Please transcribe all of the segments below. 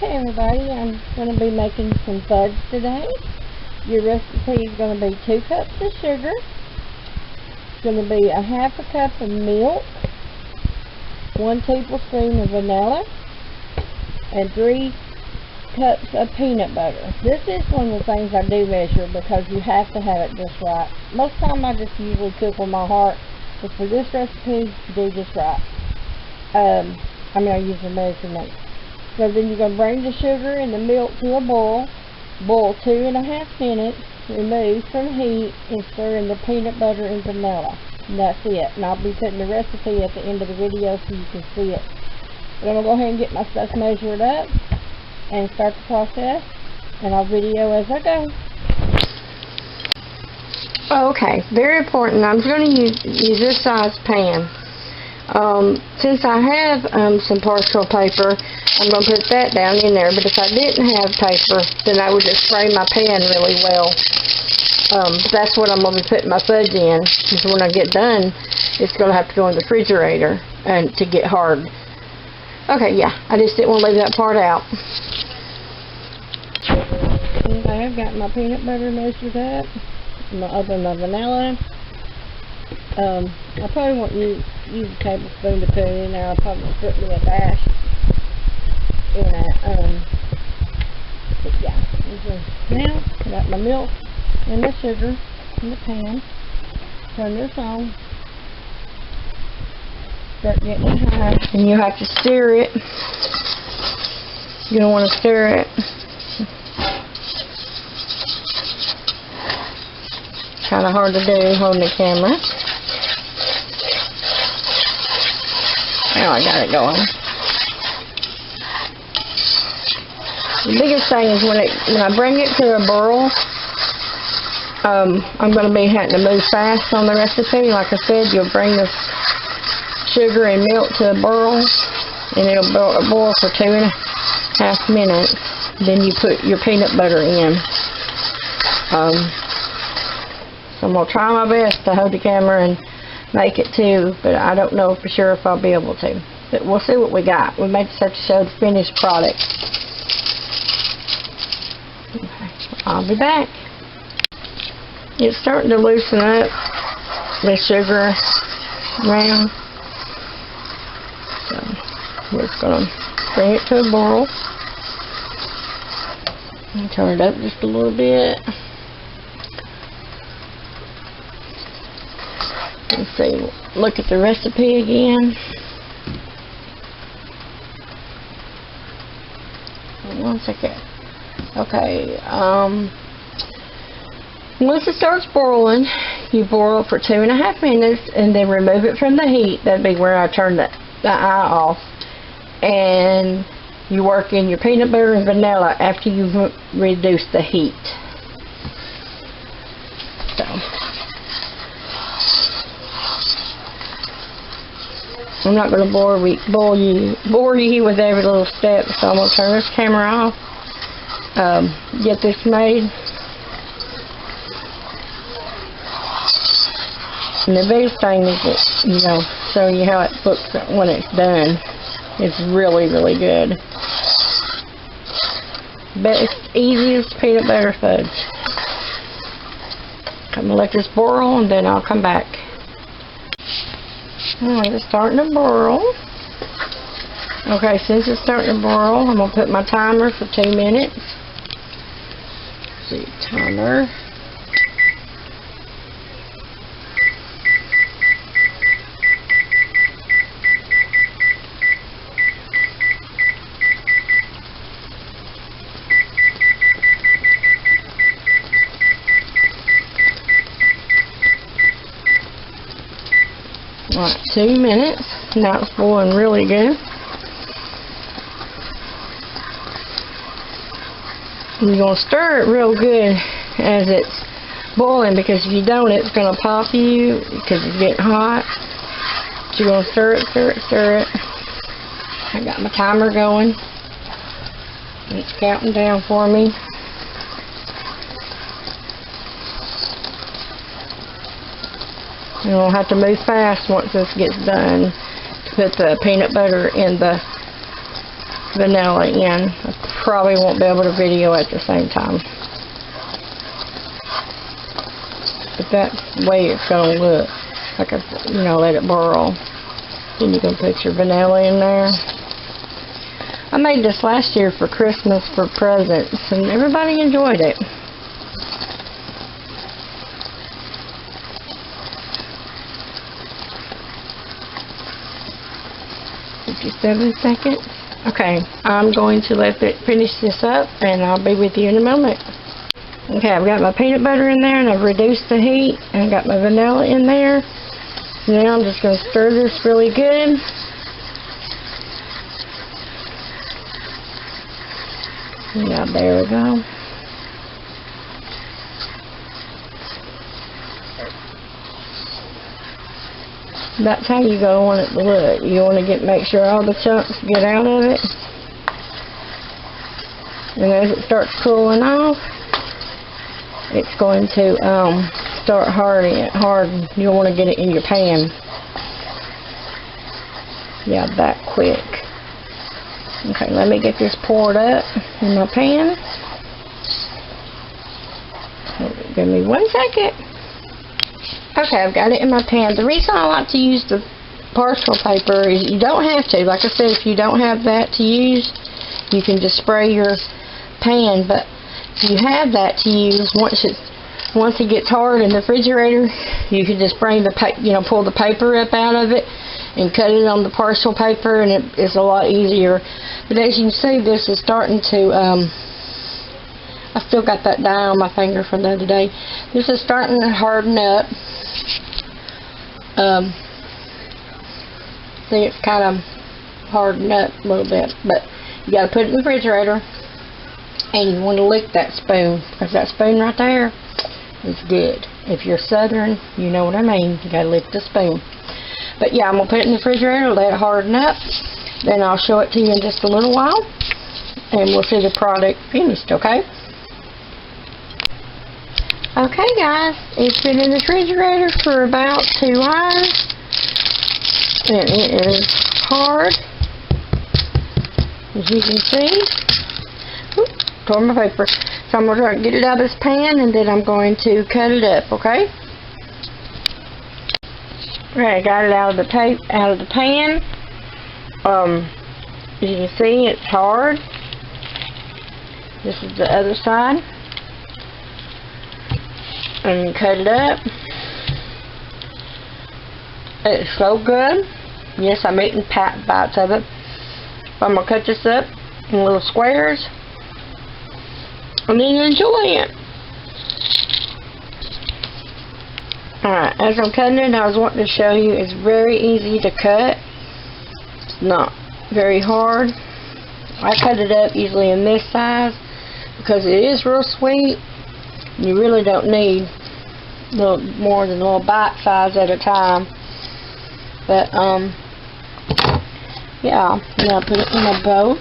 Okay everybody, I'm going to be making some fudge today. Your recipe is going to be 2 cups of sugar. It's going to be a half a cup of milk, 1 tablespoon of vanilla, and 3 cups of peanut butter. This is one of the things I do measure because you have to have it just right. Most of the time I just usually cook with my heart, but for this recipe, do just right. I use the measurement. So then you're going to bring the sugar and the milk to a boil. Boil 2.5 minutes, remove from heat, and stir in the peanut butter and vanilla. And that's it. And I'll be putting the recipe at the end of the video so you can see it. But I'm going to go ahead and get my stuff measured up and start the process. And I'll video as I go. Okay, very important. I'm going to use this size pan. Since I have some parchment paper, I'm going to put that down in there, but if I didn't have paper, then I would just spray my pan really well. That's what I'm going to be putting my fudge in, because when I get done, it's going to have to go in the refrigerator and to get hard. Okay, yeah, I just didn't want to leave that part out. Okay, I've got my peanut butter measured up. I'm going to open my vanilla. I probably won't use a tablespoon to put it in there. I'll probably put me a dash in that. But yeah. Now, I got my milk and the sugar in the pan. Turn this on. Start getting it high. And you have to stir it. You're going to want to stir it. Kind of hard to do holding the camera. Now I got it going. The biggest thing is when I bring it to a boil, I'm going to be having to move fast on the recipe. Like I said, you'll bring the sugar and milk to a boil, and it'll boil for 2.5 minutes. Then you put your peanut butter in. So I'm going to try my best to hold the camera and make it too, but I don't know for sure if I'll be able to. But we'll see what we got. We may just have to show the finished product. Okay, I'll be back. It's starting to loosen up the sugar around. So we're just going to bring it to a boil. And turn it up just a little bit. Let's see, look at the recipe again. One second. Okay, once it starts boiling, you boil for 2.5 minutes and then remove it from the heat. That'd be where I turn the eye off. And you work in your peanut butter and vanilla after you've reduced the heat. So. I'm not going to bore you with every little step, so I'm going to turn this camera off, get this made. And the biggest thing is that, show you how it looks when it's done. It's really, really good. Best, easiest peanut butter fudge. I'm going to let this boil and then I'll come back. It's starting to boil. Okay, since it's starting to boil, I'm going to put my timer for 2 minutes. Let's see, timer. Alright, 2 minutes. Now it's boiling really good. You're going to stir it real good as it's boiling, because if you don't, it's going to pop you because it's getting hot. So you're going to stir it, stir it, stir it. I got my timer going. It's counting down for me. You'll have to move fast once this gets done to put the peanut butter and the vanilla in. probably won't be able to video at the same time. But that's the way it's going to look. Like, you know, let it boil. Then you can put your vanilla in there. I made this last year for Christmas for presents, and everybody enjoyed it. "57 seconds. Okay, I'm going to let it finish this up, and I'll be with you in a moment. Okay, I've got my peanut butter in there, and I've reduced the heat, and I've got my vanilla in there. Now I'm just going to stir this really good. Yeah, there we go. That's how you go want it to look. You want to make sure all the chunks get out of it. And as it starts cooling off, it's going to start hardening. You'll want to get it in your pan. Yeah, that quick. Okay, let me get this poured up in my pan. Give me 1 second. Okay, I've got it in my pan. The reason I like to use the parchment paper is you don't have to. Like I said, if you don't have that to use, you can just spray your pan. But if you have that to use, once it gets hard in the refrigerator, you can just bring the pull the paper up out of it and cut it on the parchment paper, and it's a lot easier. But as you can see, this is starting to, I still got that dye on my finger from the other day. This is starting to harden up. See, it's kind of hardened up a little bit, but you got to put it in the refrigerator, and you want to lick that spoon, because that spoon right there is good. If you're Southern, you know what I mean. You got to lick the spoon. But yeah, I'm going to put it in the refrigerator, let it harden up. Then I'll show it to you in just a little while, and we'll see the product finished, okay? Okay, guys, it's been in the refrigerator for about 2 hours, and it is hard, as you can see. Oop, tore my paper. So I'm going to get it out of this pan, and then I'm going to cut it up, okay? Alright, I got it out of the pan. As you can see, it's hard. This is the other side. And cut it up. It's so good. Yes, I'm eating bites of it. I'm going to cut this up in little squares, and then enjoy it. Alright, as I'm cutting it, I was wanting to show you, it's very easy to cut. It's not very hard. I cut it up usually in this size because it is real sweet. You really don't need more than a little bite size at a time. But yeah, now put it in a bowl,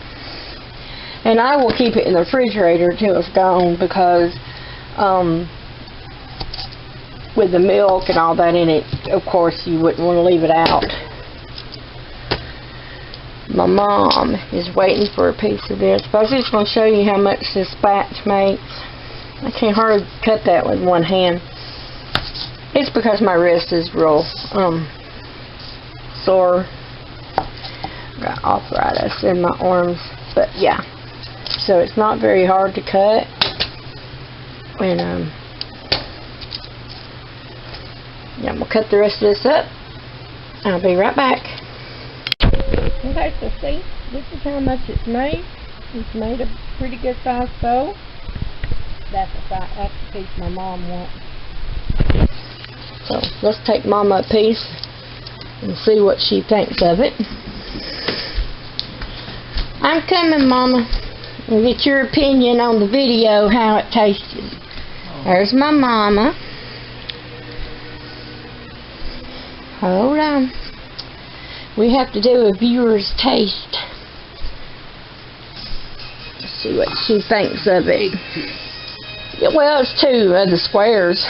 and I will keep it in the refrigerator till it's gone, because with the milk and all that in it, of course you wouldn't want to leave it out. My mom is waiting for a piece of this, but I was just going to show you how much this batch makes. I can't hardly cut that with one hand. It's because my wrist is real sore. Got arthritis in my arms, but yeah. So it's not very hard to cut, and yeah, I'm gonna cut the rest of this up. I'll be right back. Okay, so see, this is how much it's made. It's made a pretty good sized bowl. That's the piece my mom wants. So let's take Mama a piece and see what she thinks of it. I'm coming, Mama, and get your opinion on the video how it tasted. There's my Mama. Hold on. We have to do a viewer's taste. Let's see what she thinks of it. Yeah, well, it's 2 of the squares.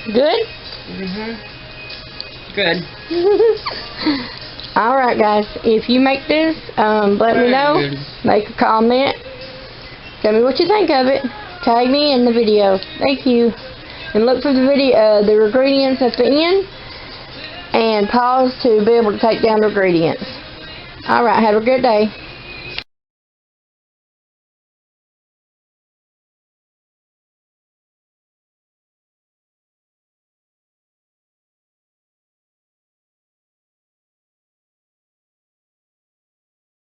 Good? Mm-hmm. Good. All right. Alright guys, if you make this, let me know. Make a comment. Tell me what you think of it. Tag me in the video. Thank you. And look for the video, the ingredients at the end. And pause to be able to take down the ingredients. Alright, have a good day.